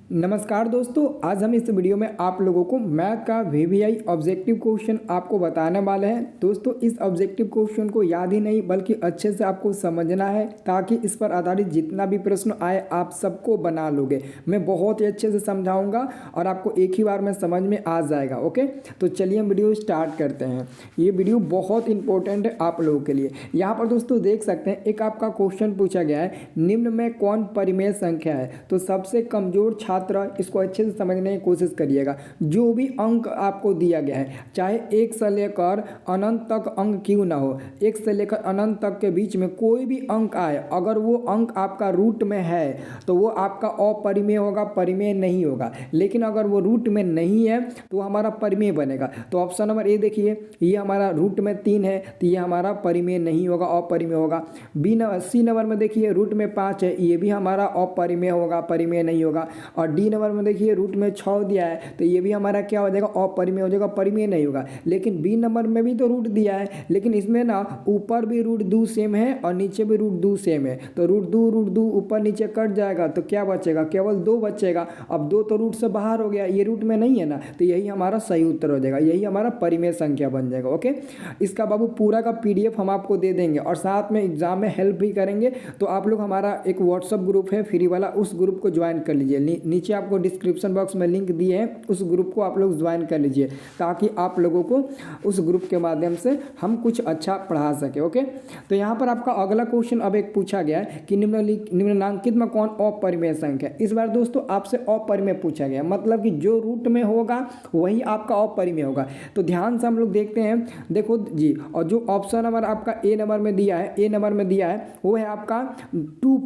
नमस्कार दोस्तों, आज हम इस वीडियो में आप लोगों को मैथ का वीवीआई ऑब्जेक्टिव क्वेश्चन आपको बताने वाले हैं। दोस्तों, इस ऑब्जेक्टिव क्वेश्चन को याद ही नहीं बल्कि अच्छे से आपको समझना है ताकि इस पर आधारित जितना भी प्रश्न आए आप सबको बना लोगे। मैं बहुत ही अच्छे से समझाऊंगा और आपको एक ही बार में समझ में आ जाएगा। ओके, तो चलिए हम वीडियो स्टार्ट करते हैं। ये वीडियो बहुत इंपॉर्टेंट है आप लोगों के लिए। यहाँ पर दोस्तों देख सकते हैं, एक आपका क्वेश्चन पूछा गया है, निम्न में कौन परिमेय संख्या है। तो सबसे कमजोर छात्र इसको अच्छे से समझने की कोशिश करिएगा। जो भी अंक आपको दिया गया है, चाहे एक से लेकर अनंत तक अंक क्यों ना हो, एक से लेकर अनंत तक के बीच में कोई भी अंक आए, अगर वो अंक आपका रूट में है तो वो आपका अपरिमेय होगा, परिमेय नहीं होगा। लेकिन अगर वो रूट में नहीं है तो हमारा परिमेय बनेगा। तो ऑप्शन नंबर ए देखिए, ये हमारा रूट में 3 है तो ये हमारा परिमेय नहीं होगा, अपरिमेय होगा। सी नंबर में देखिए रूट में 5 है, ये भी हमारा अपरिमेय होगा, परिमेय नहीं होगा। और डी नंबर में देखिए रूट में 6 दिया है तो ये भी हमारा क्या हो जाएगा, अपरिमेय हो जाएगा, परिमेय नहीं होगा। लेकिन बी नंबर में भी तो रूट दिया है, लेकिन इसमें ना ऊपर भी रूट 2 सेम है और नीचे भी रूट 2 सेम है। तो रूट 2 ऊपर नीचे कट जाएगा तो क्या बचेगा, केवल 2 बचेगा। अब 2 तो रूट से बाहर हो गया, ये रूट में नहीं है ना, तो यही हमारा सही उत्तर हो जाएगा, यही हमारा परिमेय संख्या बन जाएगा। ओके, इसका बाबू पूरा का पीडीएफ हम आपको दे देंगे और साथ में एग्जाम में हेल्प भी करेंगे। तो आप लोग हमारा एक व्हाट्सअप ग्रुप है फ्री वाला, उस ग्रुप को ज्वाइन कर लीजिए। नीचे आपको डिस्क्रिप्शन बॉक्स में लिंक दिए हैं, उस ग्रुप को आप लोग ज्वाइन कर लीजिए ताकि आप लोगों को उस ग्रुप के माध्यम से हम कुछ अच्छा पढ़ा सके। ओके, तो यहाँ पर आपका अगला क्वेश्चन अब एक पूछा गया है कि निम्नलिखित में कौन अपरिमेय संख्या है। इस बार दोस्तों आपसे अपरिमेय पूछा गया, मतलब कि जो रूट में होगा वही आपका अपरिमेय होगा। तो ध्यान से हम लोग देखते हैं, देखो जी, और जो ऑप्शन नंबर आपका ए नंबर में दिया है, वो है आपका 2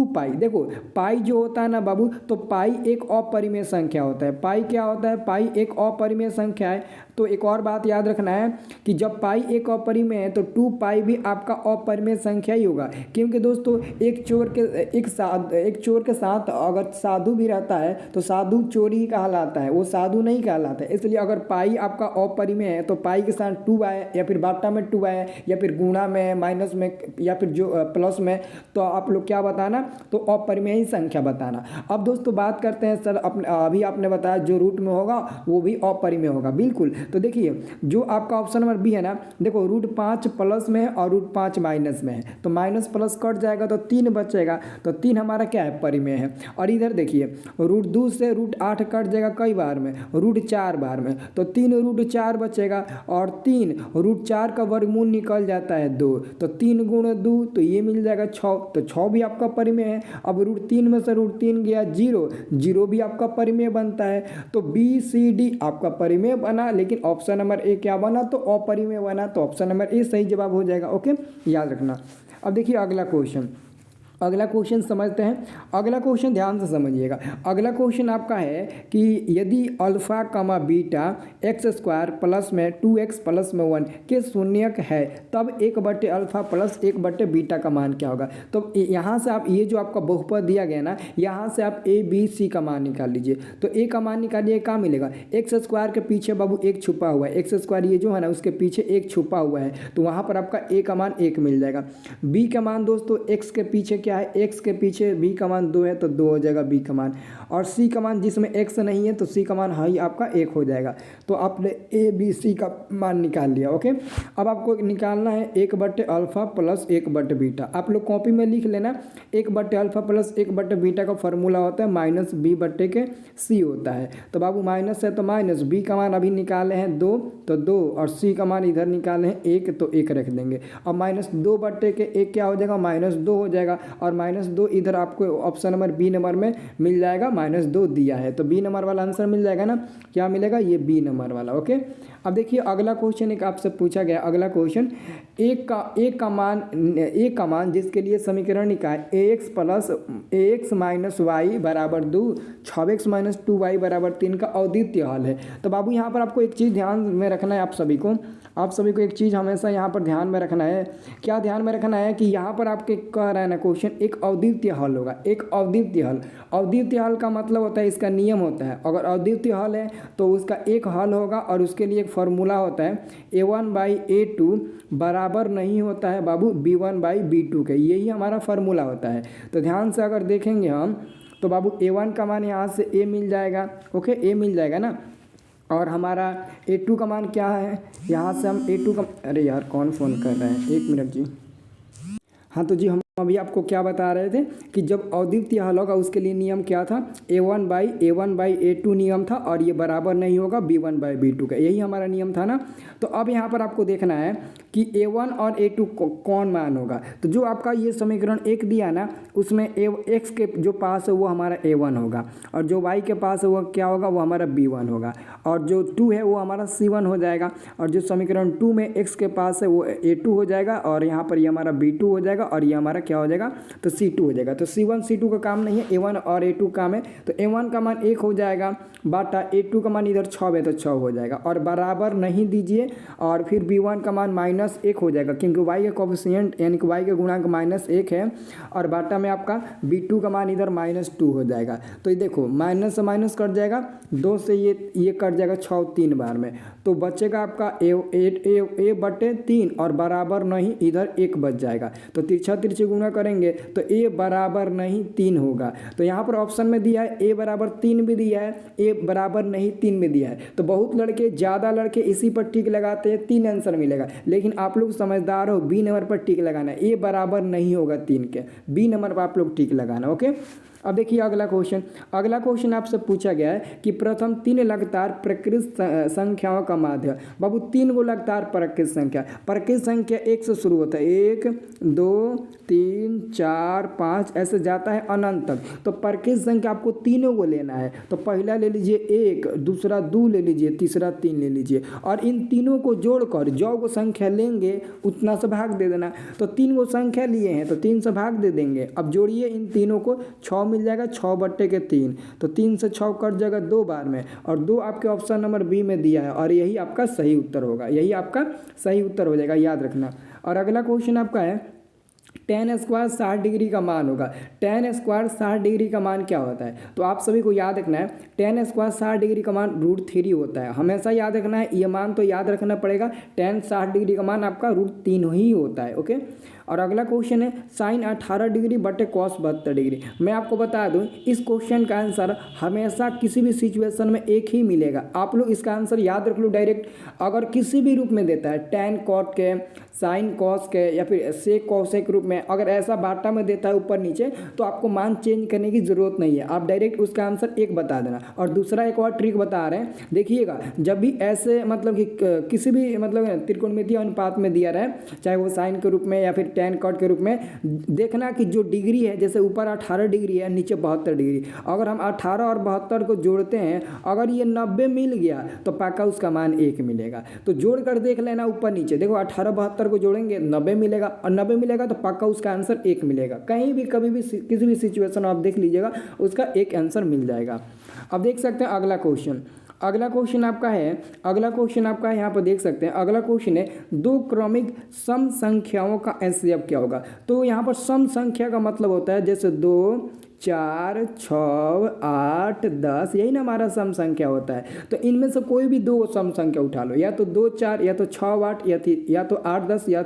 पाई। देखो पाई जो होता है ना बाबू, तो पाई एक अपरिमेय संख्या होता है। पाई क्या होता है, पाई एक अपरिमेय संख्या है। तो एक और बात याद रखना है कि जब पाई एक अपरिमेय है तो 2 पाई भी आपका अपरिमेय संख्या ही होगा। क्योंकि दोस्तों एक चोर के साथ अगर साधु भी रहता है तो साधु चोर ही कहलाता है, वो साधु नहीं कहलाता है। इसलिए अगर पाई आपका अपरिमेय है तो पाई के साथ 2 आए या फिर बाटा में 2 आए या फिर गुणा में, माइनस में या फिर जो प्लस में, तो आप लोग क्या बताना, तो अपरिमेय ही संख्या बताना। अब दोस्तों बात करते हैं सर, अभी आपने बताया जो रूट में होगा वो भी अपरिमेय होगा, बिल्कुल। तो देखिए जो आपका ऑप्शन नंबर बी है ना, देखो रूट 5 प्लस में है और रूट 5 माइनस में है, तो माइनस प्लस कट जाएगा तो 3 बचेगा, तो 3 हमारा क्या है, परिमेय है। और इधर देखिए रूट 2 से रूट 8 कट जाएगा कई बार में, रूट 4 बार में, तो 3 रूट 4 बचेगा। और 3 रूट 4 का वर्गमूल निकल जाता है 2, तो 3 गुण 2 तो ये मिल जाएगा 6, तो 6 भी आपका परिमेय है। अब रूट 3 में से रूट 3 गया 0 भी आपका परिमेय बनता है। तो बी सी डी आपका परिमेय बना, लेकिन ऑप्शन नंबर ए क्या बना, तो अपरिमेय बना। तो ऑप्शन नंबर ए सही जवाब हो जाएगा। ओके, याद रखना। अब देखिए अगला क्वेश्चन समझते हैं। अगला क्वेश्चन ध्यान से समझिएगा। अगला क्वेश्चन आपका है कि यदि अल्फा कमा बीटा एक्स स्क्वायर प्लस में 2x प्लस में 1 के शून्यक है तब 1/अल्फा प्लस 1/बीटा का मान क्या होगा। तो यहाँ से आप ये जो आपका बहुपद दिया गया ना, यहाँ से आप ए बी सी का मान निकाल लीजिए। तो ए का मान निकालिए, क्या मिलेगा, एक्स स्क्वायर के पीछे बाबू एक छुपा हुआ है, एक्स स्क्वायर ये जो है ना उसके पीछे एक छुपा हुआ है, तो वहाँ पर आपका ए का मान 1 मिल जाएगा। बी का मान दोस्तों एक्स के पीछे क्या है, x के पीछे b का मान 2 है तो 2 हो जाएगा b का मान। और c का मान जिसमें x नहीं है तो c का मान ही आपका 1 हो जाएगा। तो आपने a b c का मान निकाल लिया। ओके, अब आपको निकालना है 1/अल्फा प्लस 1/बीटा। आप लोग कॉपी में लिख लेना, 1/अल्फा प्लस 1/बीटा का फॉर्मूला होता है माइनस b बट्टे के c होता है। तो बाबू माइनस है तो माइनस, b का मान अभी निकाले हैं 2 तो 2, और c का मान इधर निकाले हैं 1 तो 1 रख देंगे। अब माइनस 2 बट्टे के 1 क्या हो जाएगा, -2 हो जाएगा। और -2 इधर आपको ऑप्शन नंबर बी नंबर में मिल जाएगा, -2 दिया है तो बी नंबर वाला आंसर मिल जाएगा ना, क्या मिलेगा, ये बी नंबर वाला। ओके, अब देखिए अगला क्वेश्चन एक आपसे पूछा गया। अगला क्वेश्चन एक का मान जिसके लिए समीकरण निकाय ax plus ax minus y बराबर 2, 6x माइनस 2y बराबर 3 का अद्वितीय हल है। तो बाबू यहाँ पर आपको एक चीज़ ध्यान में रखना है, आप सभी को एक चीज़ हमेशा यहाँ पर ध्यान में रखना है। क्या ध्यान में रखना है कि यहाँ पर आपके कह रहा है ना क्वेश्चन, एक अद्वितीय हल होगा, एक अद्वितीय हल। अद्वितीय हल का मतलब होता है, इसका नियम होता है, अगर अद्वितीय हल है तो उसका एक हल होगा और उसके लिए एक फॉर्मूला होता है, a1/a2 बराबर नहीं होता है बाबू b1/b2 के, यही हमारा फॉर्मूला होता है। तो ध्यान से अगर देखेंगे हम तो बाबू A1 का मान यहाँ से A मिल जाएगा, ओके, A मिल जाएगा ना। और हमारा A2 का मान क्या है, यहाँ से हम A2 का, अरे यार कौन फ़ोन कर रहे हैं, 1 मिनट जी। हाँ तो जी हम अभी आपको क्या बता रहे थे कि जब अद्वितीय हल होगा उसके लिए नियम क्या था, A1/A2 नियम था, और ये बराबर नहीं होगा B1/B2 का, यही हमारा नियम था ना। तो अब यहाँ पर आपको देखना है कि A1 और A2 कौन मान होगा। तो जो आपका ये समीकरण 1 दिया ना, उसमें x के जो पास है वो हमारा A1 होगा, और जो y के पास है वो क्या होगा, वो हमारा B1 होगा, और जो 2 है वो हमारा C1 हो जाएगा, और जो समीकरण 2 में x के पास है वो A2 हो जाएगा, और यहाँ पर ये हमारा B2 हो जाएगा, और ये हमारा क्या हो जाएगा, तो C2 हो जाएगा। तो C1 C2 का काम नहीं है, A1 और A2 काम है। तो A1 का मान 1 हो जाएगा, बाटा A2 का मान इधर 6 है तो 6 हो जाएगा, और बराबर नहीं दीजिए, और फिर B1 का मान -1 हो जाएगा, क्योंकि y का कोफिशिएंट यानी कि y का गुणांक -1 है, और बाटा में आपका B2 का मान इधर -2 हो जाएगा। तो ये देखो माइनस से माइनस कट जाएगा, 2 से ये कट जाएगा 6 3 बार में, तो बचेगा आपका A/3 और बराबर नहीं, इधर 1 बच जाएगा। तो तिरछा तिरछी गुणा करेंगे तो A बराबर नहीं 3 होगा। तो यहाँ पर ऑप्शन में दिया है A बराबर 3 भी दिया है, A बराबर नहीं 3 भी दिया है। तो बहुत लड़के, ज़्यादा लड़के इसी पर टिक लगाते हैं, 3 आंसर मिलेगा, लेकिन आप लोग समझदार हो, B नंबर पर टिक लगाना है, A बराबर नहीं होगा 3 के, B नंबर पर आप लोग टिक लगाना, ओके। अब देखिए अगला क्वेश्चन आपसे पूछा गया है कि प्रथम 3 लगातार प्रकृत संख्याओं का माध्य। बाबू 3 गो लगातार प्रकृत संख्या 1 से शुरू होता है, 1 2 3 4 5 ऐसे जाता है अनंत तक। तो प्रकृत संख्या आपको तीनों को लेना है, तो पहला ले लीजिए 1, दूसरा 2 ले लीजिए, तीसरा 3 ले लीजिए, और इन तीनों को जोड़कर जो को संख्या लेंगे उतना से भाग दे देना। तो 3 को संख्या लिए हैं तो 3 से भाग दे देंगे। अब जोड़िए इन तीनों को, 6 मिल जाएगा, 6/3, तो 3 से 6 कट जाएगा 2 बार में, और 2 आपके ऑप्शन नंबर बी में दिया है, और यही आपका सही उत्तर होगा, यही आपका सही उत्तर हो जाएगा, याद रखना। और अगला क्वेश्चन आपका है tan स्क्वायर 60 डिग्री का मान होगा। tan स्क्वायर 60 डिग्री का मान क्या होता है, तो आप सभी को याद रखना है, tan स्क्वायर 60 डिग्री का मान √3 होता है, हमेशा याद रखना है, ये मान तो याद रखना पड़ेगा। tan 60 डिग्री का मान आपका √3 ही होता है, ओके। और अगला क्वेश्चन है साइन 18 डिग्री बटे कॉस 72 डिग्री। मैं आपको बता दूं इस क्वेश्चन का आंसर हमेशा किसी भी सिचुएशन में एक ही मिलेगा, आप लोग इसका आंसर याद रख लो डायरेक्ट। अगर किसी भी रूप में देता है, tan कॉट के, साइन कॉस के, या फिर सेक कॉसेक रूप में, अगर ऐसा बाटा में देता है ऊपर नीचे, तो आपको मान चेंज करने की ज़रूरत नहीं है, आप डायरेक्ट उसका आंसर 1 बता देना। और दूसरा एक और ट्रिक बता रहे हैं, देखिएगा, जब भी ऐसे मतलब कि किसी भी मतलब त्रिकोणमितीय अनुपात में दिया रहे, चाहे वो साइन के रूप में या फिर tan कॉट के रूप में, देखना कि जो डिग्री है, जैसे ऊपर 18 डिग्री है, नीचे 72 डिग्री, अगर हम 18 और 72 को जोड़ते हैं, अगर ये 90 मिल गया तो पक्का उसका मान 1 मिलेगा। तो जोड़ कर देख लेना ऊपर नीचे, देखो 18 72 को जोड़ेंगे 90 मिलेगा, और 90 मिलेगा तो पक्का उसका आंसर 1 मिलेगा। कहीं भी कभी भी किसी भी सिचुएशन आप देख लीजिएगा, उसका 1 आंसर मिल जाएगा। अब देख सकते हैं अगला क्वेश्चन आपका है यहाँ पर देख सकते हैं, अगला क्वेश्चन है 2 क्रमिक सम संख्याओं का एचसीएफ क्या होगा। तो यहाँ पर सम संख्या का मतलब होता है जैसे 2 4 6 8 10, यही ना हमारा सम संख्या होता है। तो इनमें से कोई भी 2 सम संख्या उठा लो, या तो 2 4, या तो 6 8, या तो 8 10, या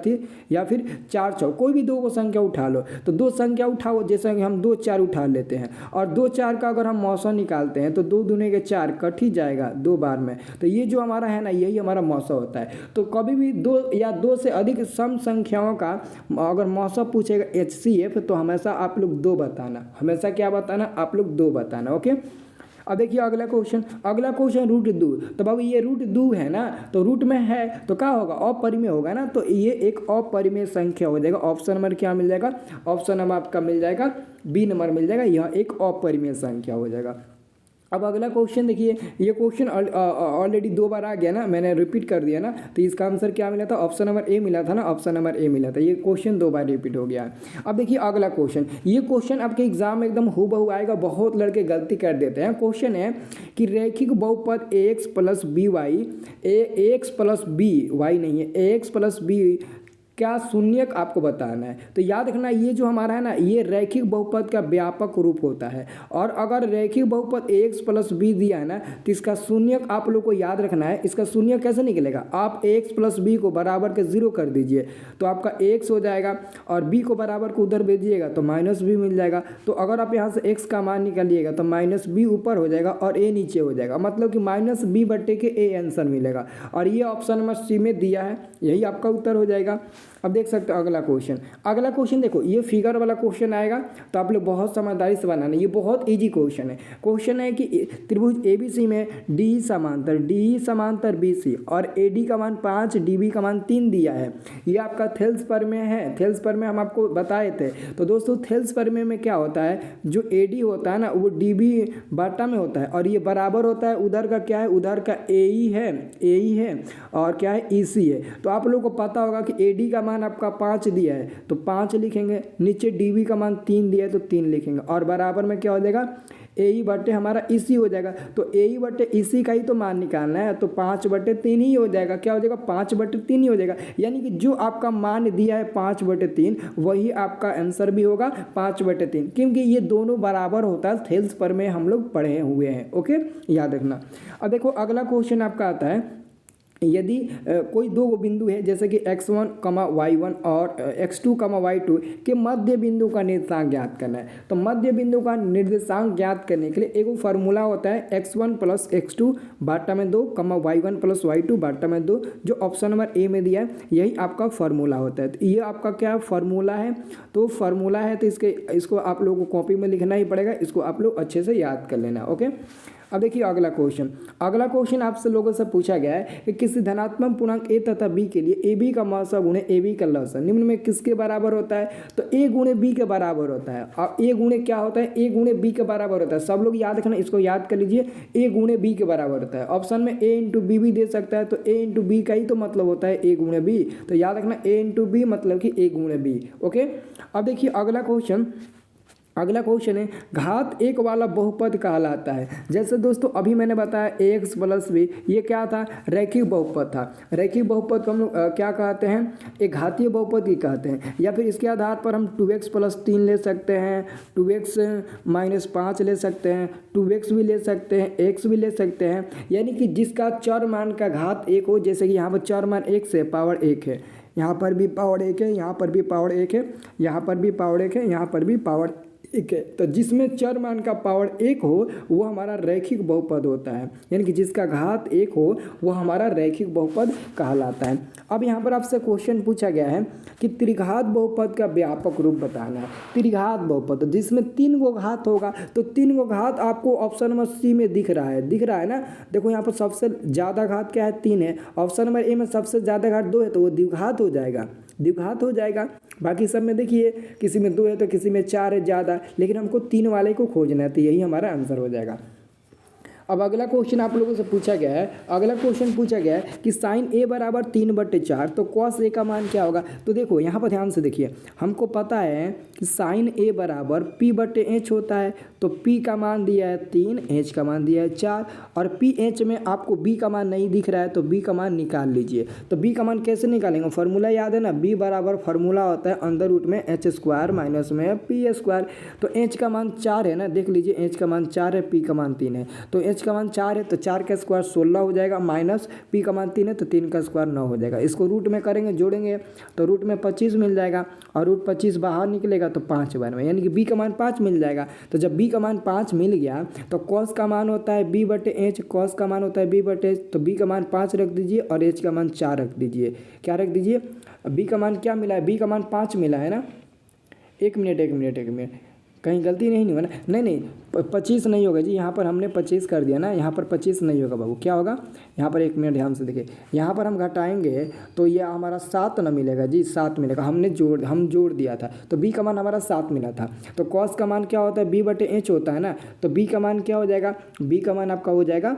फिर 4 6, कोई भी 2 को संख्या उठा लो। तो 2 संख्या उठाओ, जैसे कि हम 2 4 उठा लेते हैं, और 2 4 का अगर हम मौसा निकालते हैं तो 2 दूने के 4 कट ही जाएगा 2 बार में। तो ये जो हमारा है ना, यही हमारा मौसा होता है। तो कभी भी 2 या 2 से अधिक सम संख्याओं का अगर मौसा पूछेगा एचसीएफ, तो हमेशा आप लोग 2 बताना, हमेशा क्या बताना, आप लोग 2 बताना, ओके। अब देखिए अगला क्वेश्चन √2। तो बाबू ये √2 है ना, तो रूट में है तो क्या होगा, अपरिमेय होगा ना, तो ये एक अपरिमेय संख्या हो जाएगा। ऑप्शन नंबर क्या मिल जाएगा, ऑप्शन नंबर आपका मिल जाएगा बी नंबर मिल जाएगा, यह एक अपरिमेय संख्या हो जाएगा। अब अगला क्वेश्चन देखिए, ये क्वेश्चन ऑलरेडी 2 बार आ गया ना, मैंने रिपीट कर दिया ना, तो इसका आंसर क्या मिला था, ऑप्शन नंबर ए मिला था ना, ऑप्शन नंबर ए मिला था। ये क्वेश्चन 2 बार रिपीट हो गया है। अब देखिए अगला क्वेश्चन, ये क्वेश्चन आपके एग्जाम में एकदम हूबहू आएगा, बहुत लड़के गलती कर देते हैं। क्वेश्चन है कि रैखिक बहुपद ax + by, ax + b, y नहीं है, ax + b क्या शून्यक आपको बताना है। तो याद रखना ये जो हमारा है ना, ये रैखिक बहुपद का व्यापक रूप होता है। और अगर रैखिक बहुपद ax प्लस बी दिया है ना, तो इसका शून्यक आप लोग को याद रखना है। इसका शून्यक कैसे निकलेगा, आप ax प्लस बी को बराबर के 0 कर दीजिए तो आपका x हो जाएगा, और b को बराबर को उधर भेजिएगा तो माइनस बी मिल जाएगा। तो अगर आप यहाँ से x का मान निकालिएगा तो माइनस बी ऊपर हो जाएगा और a नीचे हो जाएगा, मतलब कि माइनस बी बट्टे के a आंसर मिलेगा। और ये ऑप्शन नंबर सी में दिया है, यही आपका उत्तर हो जाएगा। अब देख सकते हो अगला क्वेश्चन। अगला क्वेश्चन देखो, ये फिगर वाला क्वेश्चन आएगा तो आप लोग बहुत समझदारी से बनाना। ये बहुत इजी क्वेश्चन है। क्वेश्चन है कि त्रिभुज एबीसी में डी समांतर बीसी और एडी का मान 5 डीबी का मान 3 दिया है। ये आपका थेल्स प्रमेय है। थेल्स प्रमेय हम आपको बताए थे। तो दोस्तों थेल्स प्रमेय में क्या होता है, जो एडी होता है ना वो डीबी बाटा में होता है, और ये बराबर होता है उधर का क्या है, उधर का एई है और क्या है ईसी है। तो आप लोग को पता होगा कि एडी का मान आपका 5 दिया है तो 5 लिखेंगे, नीचे डीबी का मान 3 दिया है तो 3 लिखेंगे, और बराबर में क्या हो जाएगा, ए बटे हमारा इसी हो जाएगा। तो ए बटे इसी का ही तो मान निकालना है, तो 5/3 ही हो जाएगा। क्या हो जाएगा, 5/3 ही हो जाएगा। यानी कि जो आपका मान दिया है 5/3 वही आपका आंसर भी होगा 5/3, क्योंकि ये दोनों बराबर होता है। थेल्स प्रमेय हम लोग पढ़े हुए हैं। ओके, याद रखना। अब देखो अगला क्वेश्चन आपका आता है, यदि कोई दो बिंदु है जैसे कि x1, y1 और x2, y2 के मध्य बिंदु का निर्देशांक ज्ञात करना है। तो मध्य बिंदु का निर्देशांक ज्ञात करने के लिए एक फार्मूला होता है x1 प्लस x2 बाटा में 2, y1 प्लस y2 बाटा में 2, जो ऑप्शन नंबर ए में दिया है, यही आपका फार्मूला होता है। तो ये आपका क्या फार्मूला है, तो फार्मूला है तो इसको आप लोगों को कॉपी में लिखना ही पड़ेगा। इसको आप लोग अच्छे से याद कर लेना। ओके, अब देखिए अगला क्वेश्चन आपसे लोगों से पूछा गया है कि किसी धनात्मक पूर्णांक ए तथा बी के लिए ए बी का मौसा गुणे ए बी का लौसा निम्न में किसके बराबर होता है। तो ए गुणे बी के बराबर होता है। अब ए गुणे क्या होता है, ए गुणे बी के बराबर होता है। सब लोग याद रखना, इसको याद कर लीजिए, ए गुणे बी के बराबर होता है। ऑप्शन में ए इंटू बी भी दे सकता है, तो ए इंटू बी का ही तो मतलब होता है ए गुणे बी। तो याद रखना ए इंटू बी मतलब कि ए गुणे बी। ओके, अब देखिए अगला क्वेश्चन है, घात 1 वाला बहुपद कहलाता है। जैसे दोस्तों अभी मैंने बताया ax प्लस बी, ये क्या था, रैखिक बहुपद था। रैखिक बहुपद को हम लोग क्या कहते हैं, एक घातीय बहुपद ही कहते हैं। या फिर इसके आधार पर हम 2x प्लस 3 ले सकते हैं, 2x माइनस 5 ले सकते हैं, 2x भी ले सकते हैं, x भी ले सकते हैं। यानी कि जिसका चर मान का घात 1 हो, जैसे कि यहाँ पर चर मान 1 से पावर 1 है, यहाँ पर भी पावर 1 है, यहाँ पर भी पावर 1 है, यहाँ पर भी पावर 1 है, यहाँ पर भी पावर 1 है। तो जिसमें चर मान का पावर 1 हो वो हमारा रैखिक बहुपद होता है। यानी कि जिसका घात 1 हो वो हमारा रैखिक बहुपद कहलाता है। अब यहाँ पर आपसे क्वेश्चन पूछा गया है कि त्रिघात बहुपद का व्यापक रूप बताना है। त्रिघात बहुपद जिसमें 3 गो घात होगा, तो 3 गो घात आपको ऑप्शन नंबर सी में दिख रहा है ना। देखो यहाँ पर सबसे ज़्यादा घात क्या है, 3 है। ऑप्शन नंबर ए में सबसे ज़्यादा घात 2 है, तो वो द्विघात हो जाएगा। बाकी सब में देखिए किसी में 2 है तो किसी में 4 है ज़्यादा, लेकिन हमको 3 वाले को खोजना है, तो यही हमारा आंसर हो जाएगा। अब अगला क्वेश्चन आप लोगों से पूछा गया है कि साइन ए बराबर 3/4, तो कॉस ए का मान क्या होगा। तो देखो यहाँ पर ध्यान से देखिए, हमको पता है कि साइन ए बराबर p/h होता है। तो p का मान दिया है 3, h का मान दिया है 4, और ph में आपको b का मान नहीं दिख रहा है, तो b का मान निकाल लीजिए। तो b का मान कैसे निकालेंगे, फार्मूला याद है ना, b बराबर फार्मूला होता है अंदर रूट में h² माइनस में p²। तो h का मान 4 है ना, देख लीजिए h का मान 4 है, p का मान 3 है। तो h का मान 4 है तो 4 का स्क्वायर 16 हो जाएगा, माइनस p का मान 3 है तो 3 का स्क्वायर 9 हो जाएगा। इसको रूट में करेंगे, जोड़ेंगे तो रूट में 25 मिल जाएगा, और रूट 25 बाहर निकलेगा तो 5 बार में, यानी कि b का मान 5 मिल जाएगा। तो जब b का मान 5 मिल गया तो cos का मान होता है b/h, cos का मान होता है b/h। तो b का मान 5 रख दीजिए और h का मान 4 रख दीजिए। क्या रख दीजिए, b का मान क्या मिला है, b का मान 5 मिला है ना। एक मिनट कहीं गलती नहीं हुआ ना, नहीं 25 नहीं होगा जी, यहाँ पर हमने 25 कर दिया ना, यहाँ पर 25 नहीं होगा बाबू। क्या होगा, यहाँ पर 1 मिनट ध्यान से देखिए, यहाँ पर हम घटाएंगे तो ये हमारा 7 ना मिलेगा जी, 7 मिलेगा। हम जोड़ दिया था, तो b का मान हमारा 7 मिला था। तो cos का मान क्या होता है, b/h होता है ना। तो b का मान क्या हो जाएगा, b का मान आपका हो जाएगा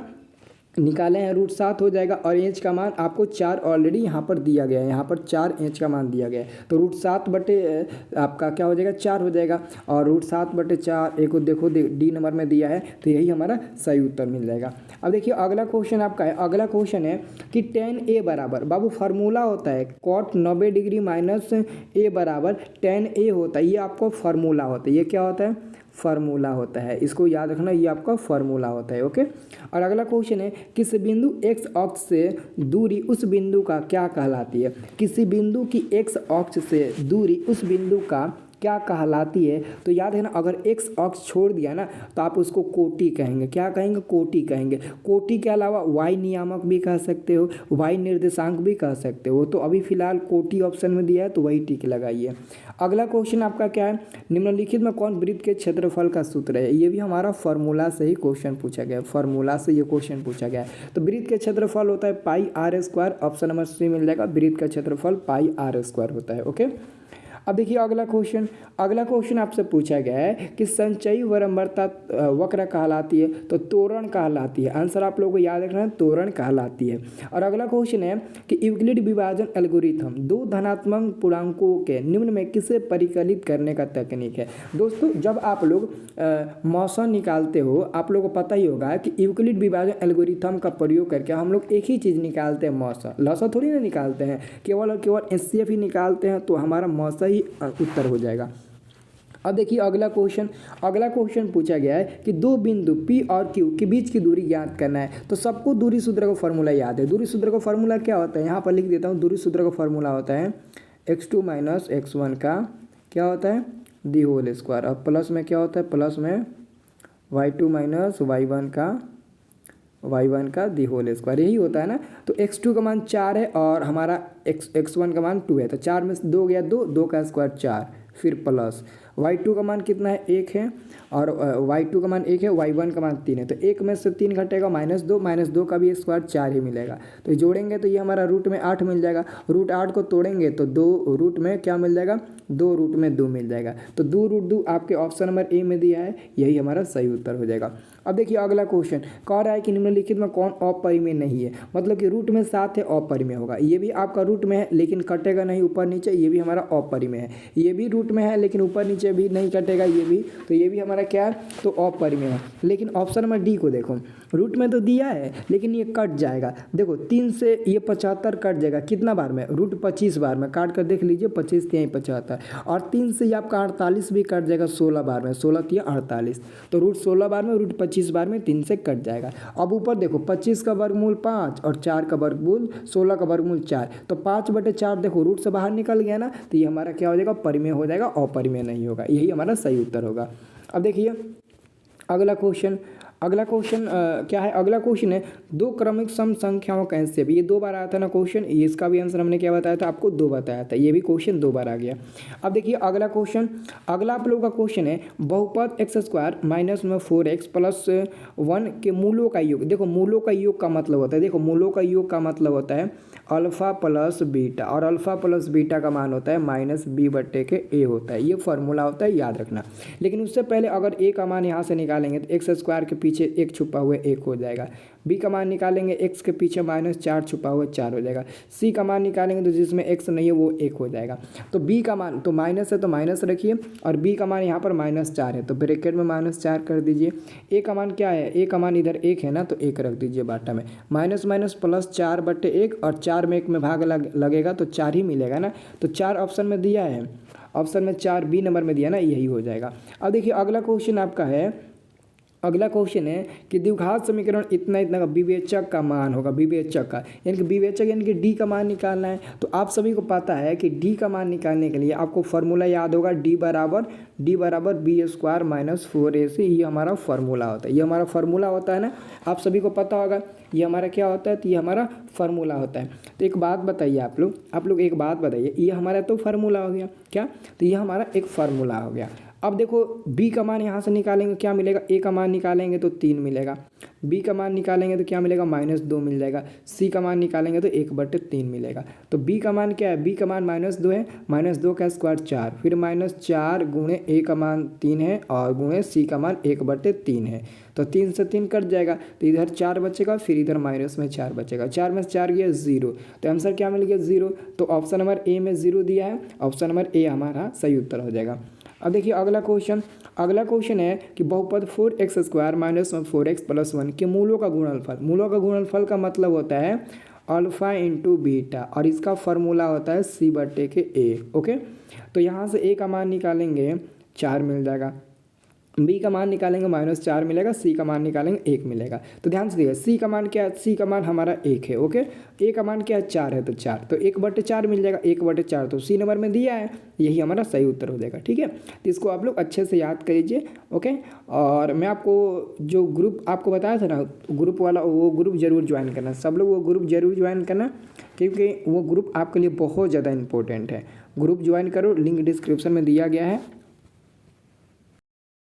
निकाले हैं रूट 7 हो जाएगा और एच का मान आपको 4 ऑलरेडी यहाँ पर दिया गया है, यहाँ पर 4 एच का मान दिया गया है। तो रूट 7 बटे आपका क्या हो जाएगा 4 हो जाएगा और रूट 7 बटे 4 एक को देखो डी नंबर में दिया है, तो यही हमारा सही उत्तर मिल जाएगा। अब देखिए अगला क्वेश्चन आपका है, अगला क्वेश्चन है कि tan a बराबर, बाबू फार्मूला होता है cot 90 डिग्री माइनस ए बराबर tan a होता है, ये आपको फार्मूला होता है। ये क्या होता है? फार्मूला होता है, इसको याद रखना, ये आपका फार्मूला होता है। ओके। और अगला क्वेश्चन है किसी बिंदु x अक्ष से दूरी उस बिंदु का क्या कहलाती है? किसी बिंदु की x अक्ष से दूरी उस बिंदु का क्या कहलाती है? तो याद है ना, अगर x अक्ष छोड़ दिया ना तो आप उसको कोटि कहेंगे। क्या कहेंगे? कोटि कहेंगे। कोटि के अलावा y नियामक भी कह सकते हो, y निर्देशांक भी कह सकते हो। तो अभी फिलहाल कोटि ऑप्शन में दिया है तो वही टिक लगाइए। अगला क्वेश्चन आपका क्या है? निम्नलिखित में कौन वृत्त के क्षेत्रफल का सूत्र है? ये भी हमारा फॉर्मूला से ही क्वेश्चन पूछा गया है, फॉर्मूला से ये क्वेश्चन पूछा गया है। तो वृत्त के क्षेत्रफल होता है pi r square, option number C मिल जाएगा। वृत्त का क्षेत्रफल पाई आर स्क्वायर होता है। ओके। अब देखिए अगला क्वेश्चन आपसे पूछा गया है कि संचयी वक्रता वक्र कहलाती है, तो तोरण कहलाती है। आंसर आप लोगों को याद रखना है, तोरण कहलाती है। और अगला क्वेश्चन है कि यूक्लिड विभाजन एल्गोरिथम दो धनात्मक पूर्णांकों के निम्न में किसे परिकलित करने का तकनीक है? दोस्तों जब आप लोग मौसा निकालते हो, आप लोगों को पता ही होगा कि यूक्लिड विभाजन एल्गोरिथम का प्रयोग करके हम लोग एक ही चीज़ निकालते हैं, मौसा। लौसा थोड़ी ना निकालते हैं, केवल और केवल एचसीएफ ही निकालते हैं, तो हमारा मौसा ही उत्तर हो जाएगा। अब देखिए अगला क्वेश्चन पूछा गया है कि दो बिंदु P और Q के बीच की दूरी ज्ञात करना है। तो सबको दूरी सूत्र का फॉर्मूला याद है। दूरी सूत्र का फॉर्मूला क्या होता है? यहाँ पर लिख देता हूँ। दूरी सूत्र का फॉर्मूला होता है x2 माइनस x1 का क्या होता है? The whole square. और प्लस में क्या होता है? प्लस में y2 माइनस y1 का दी होल स्क्वायर, यही होता है ना। तो x2 का मान 4 है और हमारा x1 का मान 2 है, तो 4 में से 2 गया 2 का स्क्वायर 4, फिर प्लस y2 का मान कितना है? 1 है और y2 का मान 1 है, y1 का मान 3 है। तो 1 में से 3 घटेगा -2 का भी स्क्वायर 4 ही मिलेगा। तो जोड़ेंगे तो ये हमारा रूट में 8 मिल जाएगा। रूट 8 को तोड़ेंगे तो 2 रूट में क्या मिल जाएगा? 2 रूट में 2 मिल जाएगा। तो 2 रूट 2 आपके ऑप्शन नंबर ए में दिया है, यही हमारा सही उत्तर हो जाएगा। अब देखिए अगला क्वेश्चन कह रहा है कि निम्नलिखित में कौन अपरिमेय नहीं है? मतलब कि रूट में 7 है, अपरिमेय होगा। ये भी आपका रूट में है लेकिन कटेगा नहीं ऊपर नीचे, ये भी हमारा अपरिमेय है। ये भी रूट में है लेकिन ऊपर नीचे भी नहीं कटेगा, ये भी, तो ये भी हमारा क्या है? तो अपरिमेय है। लेकिन ऑप्शन नंबर डी को देखो, रूट में तो दिया है लेकिन ये कट जाएगा। देखो 3 से ये 75 कट जाएगा, कितना बार में? रूट 25 बार में। काट कर देख लीजिए, 25 3 75, और 3 से ये आपका 48 भी कट जाएगा 16 बार में, 16 3 48। तो रूट 16 बार में, रूट 25 बार में 3 से कट जाएगा। अब ऊपर देखो 25 का वर्गमूल 5 और 4 का वर्गमूल 16 का वर्गमूल 4, तो 5/4 देखो रूट से बाहर निकल गया ना, तो ये हमारा क्या हो जाएगा? परिमेय हो जाएगा, अपरिमेय नहीं होगा। यही हमारा सही उत्तर होगा। अब देखिए अगला क्वेश्चन क्या है? अगला क्वेश्चन है दो क्रमिक सम संख्याओं का एनसीएफ। ये 2 बार आया था ना क्वेश्चन, इसका भी आंसर हमने क्या बताया था आपको? 2 बताया था। ये भी क्वेश्चन 2 बार आ गया। अब देखिए अगला आप लोगों का क्वेश्चन है बहुपद x² माइनस में 4x प्लस 1 के मूलों का योग। देखो मूलों का योग का मतलब होता है, देखो मूलों का योग का मतलब होता है अल्फ़ा प्लस बीटा, और अल्फ़ा प्लस बीटा का मान होता है -b/a होता है। ये फार्मूला होता है, याद रखना। लेकिन उससे पहले अगर a का मान यहाँ से निकालेंगे तो x² के पीछे 1 छुपा हुआ 1 हो जाएगा। b का मान निकालेंगे, x के पीछे -4 छुपा हुआ 4 हो जाएगा। c का मान निकालेंगे तो जिसमें x नहीं है वो 1 हो जाएगा। तो b का मान तो माइनस है तो माइनस रखिए, और b का मान यहाँ पर -4 है तो ब्रैकेट में -4 कर दीजिए। a का मान क्या है? a का मान इधर 1 है ना, तो 1 रख दीजिए बाटा में। माइनस माइनस प्लस 4/1, और 4 में 1 में भाग लगेगा तो 4 ही मिलेगा ना। तो 4 ऑप्शन में दिया है, ऑप्शन में 4 बी नंबर में दिया ना, यही हो जाएगा। अब देखिए अगला क्वेश्चन आपका है, अगला क्वेश्चन है कि द्विघात समीकरण इतना का विवेचक का मान होगा, विवेचक का, यानी कि विवेचक यानी कि डी का मान निकालना है। तो आप सभी को पता है कि डी का मान निकालने के लिए आपको फार्मूला याद होगा, डी बराबर b² माइनस 4ac। ये हमारा फार्मूला होता है, ये हमारा फार्मूला होता है ना, आप सभी को पता होगा ये हमारा क्या होता है? तो ये हमारा फार्मूला होता है। तो एक बात बताइए आप लोग एक बात बताइए, ये हमारा तो फार्मूला हो गया क्या? तो ये हमारा एक फार्मूला हो गया। अब देखो बी का मान यहाँ से निकालेंगे क्या मिलेगा, ए का मान निकालेंगे तो 3 मिलेगा, बी का मान निकालेंगे तो क्या मिलेगा -2 मिल जाएगा, सी का मान निकालेंगे तो 1/3 मिलेगा। तो बी का मान क्या है, बी का मान -2 है, -2 का स्क्वायर 4, फिर -4 गुणे ए का मान 3 है और गुणे सी का मान 1/3 है। तो 3 से 3 कट जाएगा तो इधर 4 बचेगा, फिर इधर माइनस में 4 बचेगा, 4 में से 4 गया 0, तो आंसर क्या मिल गया 0। तो ऑप्शन नंबर ए में 0 दिया है, ऑप्शन नंबर ए हमारा सही उत्तर हो जाएगा। अब देखिए अगला क्वेश्चन है कि बहुपद 4x² - 4x + 1 के मूलों का गुणनफल। मूलों का गुणनफल का मतलब होता है अल्फा इंटू बीटा और इसका फॉर्मूला होता है c/a। ओके, तो यहाँ से a का मान निकालेंगे 4 मिल जाएगा, बी का मान निकालेंगे -4 मिलेगा, सी का मान निकालेंगे 1 मिलेगा। तो ध्यान से देखिए सी का मान क्या है, सी का मान हमारा 1 है। ओके, ए का मान क्या है 4 है, तो 4 तो 1/4 मिल जाएगा, 1/4 तो सी नंबर में दिया है, यही हमारा सही उत्तर हो जाएगा। ठीक है, तो इसको आप लोग अच्छे से याद करीजिए। ओके, और मैं आपको जो ग्रुप आपको बताया था ना ग्रुप वाला, वो ग्रुप जरूर ज्वाइन करना, सब लोग वो ग्रुप जरूर ज्वाइन करना, क्योंकि वो ग्रुप आपके लिए बहुत ज़्यादा इंपॉर्टेंट है। ग्रुप ज्वाइन करो, लिंक डिस्क्रिप्शन में दिया गया है।